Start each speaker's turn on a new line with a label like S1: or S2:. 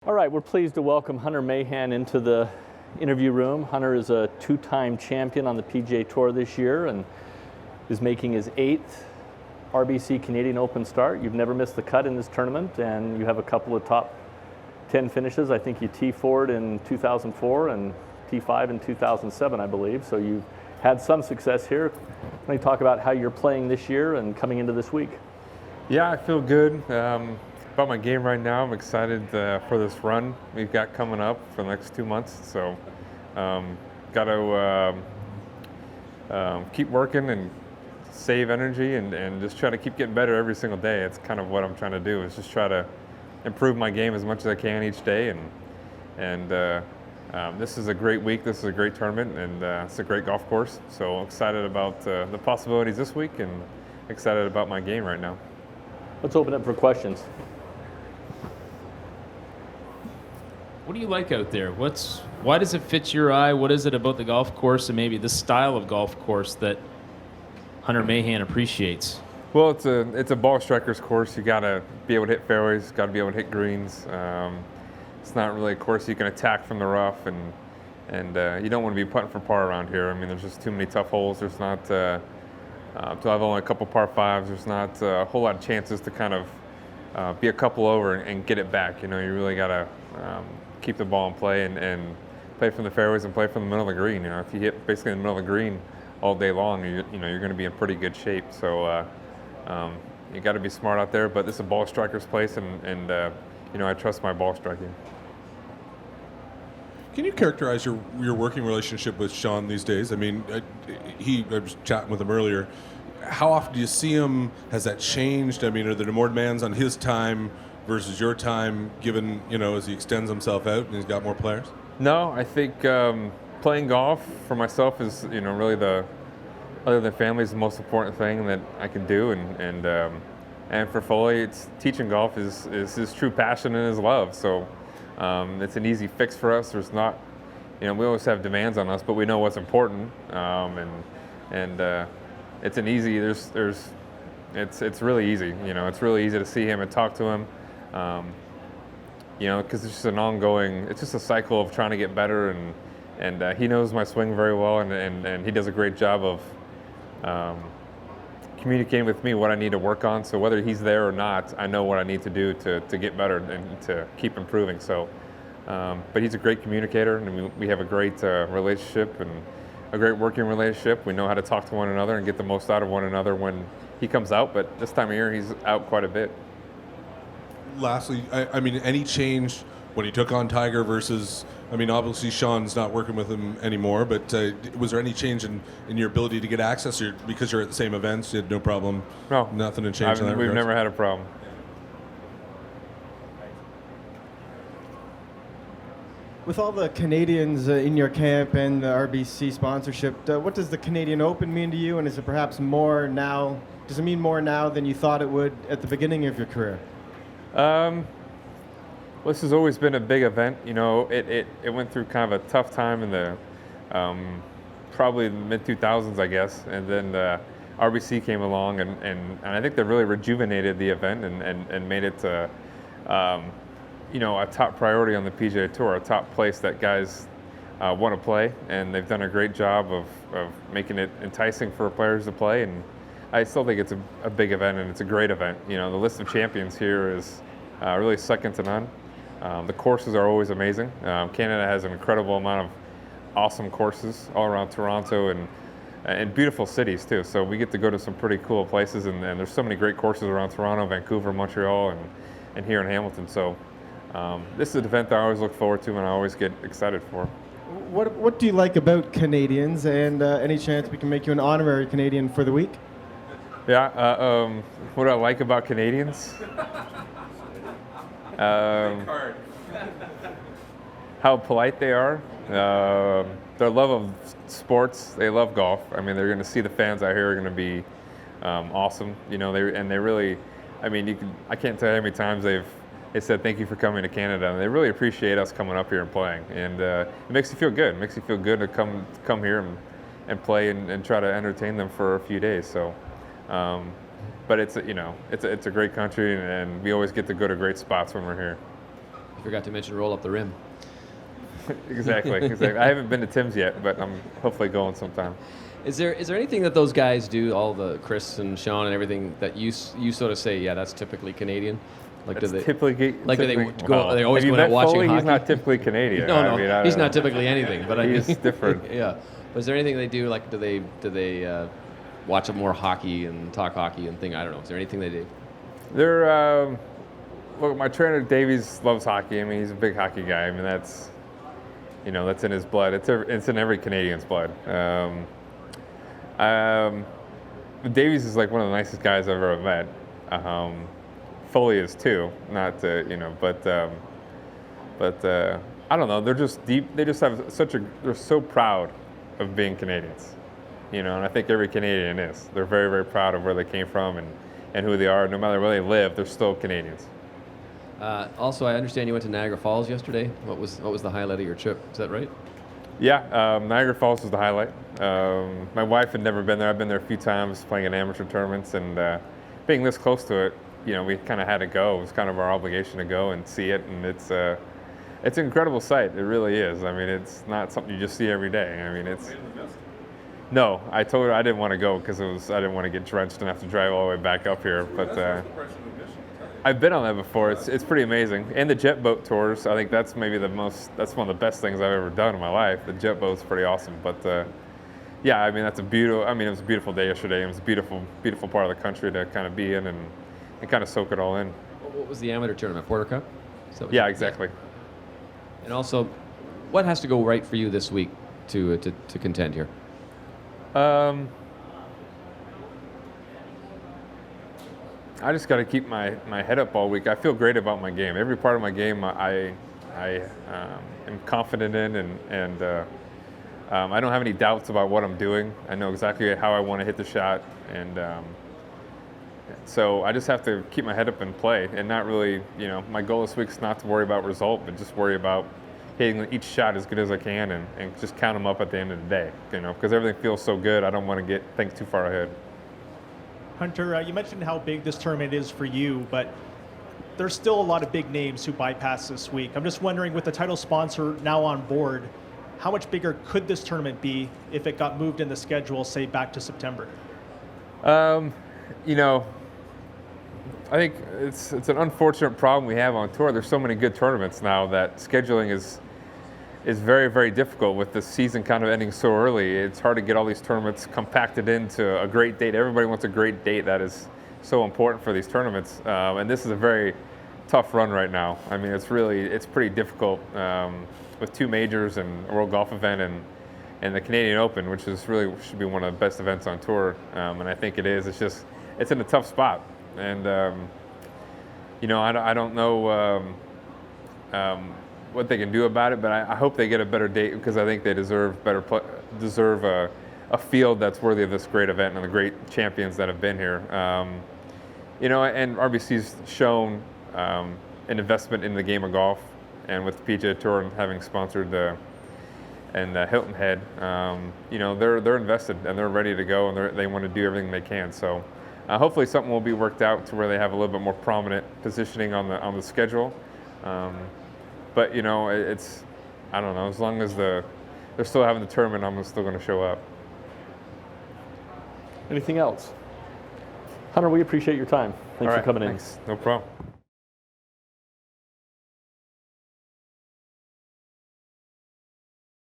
S1: All right, we're pleased to welcome Hunter Mahan into the interview room. Hunter is a two-time champion on the PGA Tour this year and is making his 8th RBC Canadian Open start. You've never missed the cut in this tournament, and you have a couple of top 10 finishes. I think you T4'd in 2004 and T5 in 2007, I believe. So you've had some success here. Can you talk about how you're playing this year and coming into this week?
S2: Yeah, I feel good about my game right now. I'm excited for this run we've got coming up for the next 2 months. So got to keep working and save energy and just try to keep getting better every single day. It's kind of what I'm trying to do, is just try to improve my game as much as I can each day. And this is a great week. This is a great tournament, and it's a great golf course. So excited about the possibilities this week and excited about my game right now.
S1: Let's open up for questions.
S3: What do you like out there? Why does it fit your eye? What is it about the golf course and maybe the style of golf course that Hunter Mahan appreciates?
S2: Well, it's a ball striker's course. You got to be able to hit fairways. Got to be able to hit greens. It's not really a course you can attack from the rough, and you don't want to be putting for par around here. I mean, there's just too many tough holes. There's not. So I've only a couple par fives. There's not a whole lot of chances to kind of be a couple over and get it back. You know, you really got to keep the ball in play and play from the fairways and play from the middle of the green. You know, if you hit basically in the middle of the green all day long, you're going to be in pretty good shape. So you got to be smart out there. But this is a ball striker's place, and I trust my ball striking.
S4: Can you characterize your working relationship with Sean these days? I mean, I was chatting with him earlier. How often do you see him? Has that changed? I mean, are there more demands on his time versus your time, given, as he extends himself out and he's got more players?
S2: No, I think playing golf for myself is, really other than family, is the most important thing that I can do. And for Foley, it's teaching golf is his true passion and his love. So it's an easy fix for us. There's not, we always have demands on us, but we know what's important. And it's an easy. It's really easy. It's really easy to see him and talk to him. Because it's just an ongoing. It's just a cycle of trying to get better, and he knows my swing very well, and he does a great job of communicating with me what I need to work on. So whether he's there or not, I know what I need to do to get better and to keep improving. So, but he's a great communicator, and we have a great relationship and a great working relationship. We know how to talk to one another and get the most out of one another when he comes out. But this time of year, he's out quite a bit.
S4: Lastly, I mean, any change when he took on Tiger versus, I mean, obviously Sean's not working with him anymore, but was there any change in your ability to get access, or because you're at the same events, you had no problem?
S2: No.
S4: Nothing to change in that
S2: We've
S4: regards?
S2: never had a problem.
S5: With all the Canadians in your camp and the RBC sponsorship, what does the Canadian Open mean to you, and is it perhaps more now? Does it mean more now than you thought it would at the beginning of your career?
S2: Well, this has always been a big event. It went through kind of a tough time in the probably the mid-2000s, I guess, and then RBC came along, and I think they really rejuvenated the event and made it a top priority on the PGA Tour, a top place that guys want to play, and they've done a great job of making it enticing for players to play. And I still think it's a big event, and it's a great event. The list of champions here is really second to none. The courses are always amazing. Canada has an incredible amount of awesome courses all around Toronto and beautiful cities too. So we get to go to some pretty cool places, and there's so many great courses around Toronto, Vancouver, Montreal, and here in Hamilton. So this is an event that I always look forward to and I always get excited for.
S5: What do you like about Canadians, and any chance we can make you an honorary Canadian for the week?
S2: Yeah, what do I like about Canadians? How polite they are. Their love of sports. They love golf. I mean, they're going to see the fans out here are going to be awesome. They really. I mean, I can't tell you how many times they said thank you for coming to Canada, and they really appreciate us coming up here and playing. And it makes you feel good. It makes you feel good to come here and play and try to entertain them for a few days. So. But it's a great country, and we always get to go to great spots when we're here.
S6: You forgot to mention roll up the rim.
S2: Exactly. I haven't been to Tim's yet, but I'm hopefully going sometime.
S6: Is there anything that those guys do, all the Chris and Sean and everything, that you sort of say, yeah, that's typically Canadian? Like,
S2: That's
S6: do they
S2: typically
S6: like do they go?
S2: well,
S6: Are they always
S2: have you
S6: going out
S2: met
S6: watching
S2: Foley?
S6: hockey?
S2: He's not typically Canadian.
S6: No,
S2: I mean, I
S6: he's
S2: don't
S6: not
S2: know.
S6: typically anything. But
S2: He's different.
S6: Yeah. But is there anything they do? Like, do they watch more hockey and talk hockey and thing? I don't know. Is there anything they do?
S2: They're look, my trainer Davies loves hockey. I mean, he's a big hockey guy. I mean, that's in his blood. It's in every Canadian's blood. Davies is like one of the nicest guys I've ever met. Foley is too. Not but I don't know. They're just deep. They just have they're so proud of being Canadians. And I think every Canadian is. They're very, very proud of where they came from and who they are. No matter where they live, they're still Canadians.
S6: Also, I understand you went to Niagara Falls yesterday. What was the highlight of your trip? Is that right?
S2: Yeah, Niagara Falls was the highlight. My wife had never been there. I've been there a few times playing in amateur tournaments, and being this close to it, we kind of had to go. It was kind of our obligation to go and see it, and it's an incredible sight. It really is. I mean, it's not something you just see every day. I mean, it's. No, I told her I didn't want to go because I didn't want to get drenched and have to drive all the way back up here. But I've been on that before. It's pretty amazing. And the jet boat tours, I think that's maybe that's one of the best things I've ever done in my life. The jet boat's pretty awesome. But yeah, I mean, it was a beautiful day yesterday. It was a beautiful, beautiful part of the country to kind of be in and kind of soak it all in.
S6: What was the amateur tournament? Porter Cup?
S2: Yeah, exactly.
S6: And also, what has to go right for you this week to contend here?
S2: I just got to keep my head up all week. I feel great about my game. Every part of my game I am confident in, and I don't have any doubts about what I'm doing. I know exactly how I want to hit the shot, and so I just have to keep my head up and play, and not really, my goal this week is not to worry about result, but just worry about hitting each shot as good as I can and just count them up at the end of the day, because everything feels so good. I don't want to get things too far ahead.
S7: Hunter, you mentioned how big this tournament is for you, but there's still a lot of big names who bypass this week. I'm just wondering, with the title sponsor now on board, how much bigger could this tournament be if it got moved in the schedule, say, back to September?
S2: I think it's an unfortunate problem we have on tour. There's so many good tournaments now that scheduling is very, very difficult with the season kind of ending so early. It's hard to get all these tournaments compacted into a great date. Everybody wants a great date. That is so important for these tournaments. And this is a very tough run right now. I mean, it's pretty difficult with two majors and a World Golf event and the Canadian Open, which should be one of the best events on tour. And I think it is. It's in a tough spot. And, I don't know what they can do about it, but I hope they get a better date, because I think they deserve a field that's worthy of this great event and the great champions that have been here. And RBC's shown an investment in the game of golf, and with the PGA Tour and having sponsored Hilton Head, they're invested and they're ready to go, and they want to do everything they can. So hopefully something will be worked out to where they have a little bit more prominent positioning on the schedule. But it's, I don't know, as long as they're still having the tournament, I'm still going to show up.
S1: Anything else? Hunter, we appreciate your time. Thanks for coming in.
S2: Thanks. No problem.